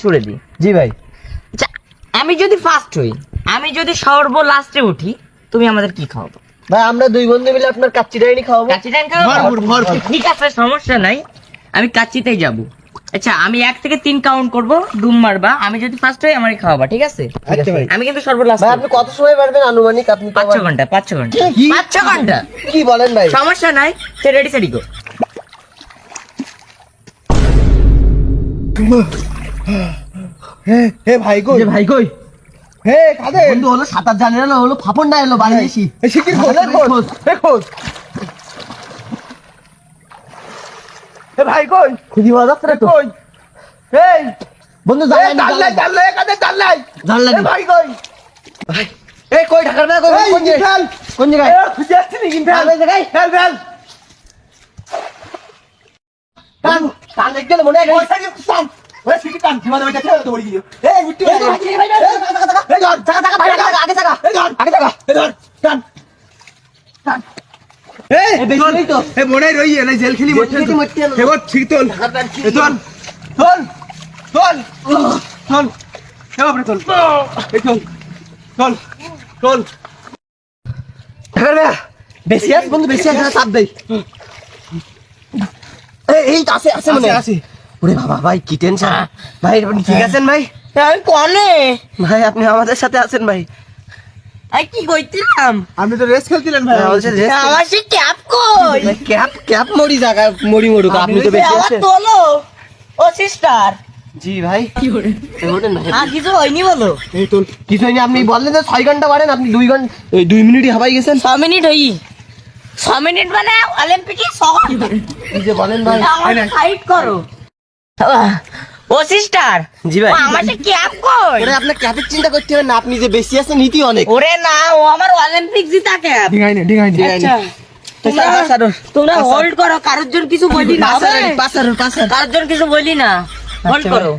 ছুড়ে দিই। জি ভাই। আচ্ছা, আমি যদি ফার্স্ট হই, আমি যদি সর্ব লাস্টে উঠি, তুমি আমাদের কি খাওয়াবো? ভাই আমরা দুই বন্ধু মিলে আপনার কাচ্চি ডাইনি খাওয়াবো। কাচ্চি ডাইন খাওয়াবো? ঠিক আছে, সমস্যা নাই, আমি কাচ্চিতেই যাব। আচ্ছা, আমি 1 থেকে 3 কাউন্ট করব, ডুম মারবা, আমি যদি ফার্স্ট হই আমারই খাওয়াবা, ঠিক আছে? আচ্ছা ভাই। আমি কিন্তু সর্ব লাস্ট। ভাই আপনি কত সময় পারবেন আনুমানিক? আপনি 5-6 ঘন্টা, 5-6 ঘন্টা, 5-6 ঘন্টা। কি বলেন ভাই? সমস্যা নাই, সে রেডি সেডি গো। হে ভাই কই? যে ভাই কই? হে কাদের বন্ধু হলো সাঁতার জানে না, হলো ফাপড় না এলো বাড়ি এসি। এই শিকির খোঁজ খোঁজ খোঁজ। হে ভাই কই? খুঁজি পাওয়া যাচ্ছে না তো। কই? এই বন্ধু জানলাই জানলাই জানলাই কাদের জানলাই? জানলাই এ ভাই কই? ভাই এই কই ঢাকার না কই? কোন জায়গায়? কোন জায়গায়? খুঁজে আসছি নাকি? ফেল এই জায়গায়? Fail fail. কান কান দেখতে মনে হয় ওই সাইডে টান। ওই শিকির টান। সীমানা বেটা ছেড়ে তো বলি দিও। এই উঠতে এই ধর, এই ধর টাকা টাকা ভাই টাকা আগে টাকা এই ধর আগে টাকা এই ধর টান টান। এই এই বেশি নেই তো। এ মনে রই এলাই জেল খেলি মরতে খেলি মরতে এলো। এ বট ঠিক তোল এ তোল তোল তোল তোল এ বাপরে তোল এই তোল তোল তোল ঢাকার না বেশি আছে বন্ধু, বেশি আছে, চাপ দেই। এই আছে আছে মনে হয়। আছে ওরে বাবা ভাই কি টেনশন। ভাই আপনি ঠিক আছেন ভাই? আমি কোনে? ভাই আপনি আমাদের সাথে আছেন ভাই? আই কি কইছিলাম? আপনি তো রেস খেলছিলেন ভাই বলছে যে আমার সে ক্যাপ কই? ক্যাপ ক্যাপ মরি জায়গা মরি মরুক, আপনি তো বেশি আবার আছেন। তোলো। ও সিস্টার, জি ভাই ওঠেন ভাই। আর কিছু হয়নি বলো? এই তোল কিছু হয়নি। আপনি বললেন যে 6 ঘন্টা বাড়েন, আপনি 2 ঘন্টা 2 মিনিটই হাবাই গেছেন। 6 মিনিট হই। 6 মিনিট মানে অলিম্পিকে 6 ঘন্টা। কি যে বলেন ভাই। আমার সাইড করো। ও সিস্টার, জি ভাই। ও আমার সে ক্যাপ কই? ওরে আপনার ক্যাপের চিন্তা করতে হবে না, আপনি যে বেশি আছেন নীতি অনেক। ওরে না, ও আমার অলিম্পিক জিতা ক্যাপ। ডিঙাই না আচ্ছা, তোমরা হোল্ড করো, কারোর জন্য কিছু বলি না। পাসার কারোর জন্য কিছু বলি না, হোল্ড করো।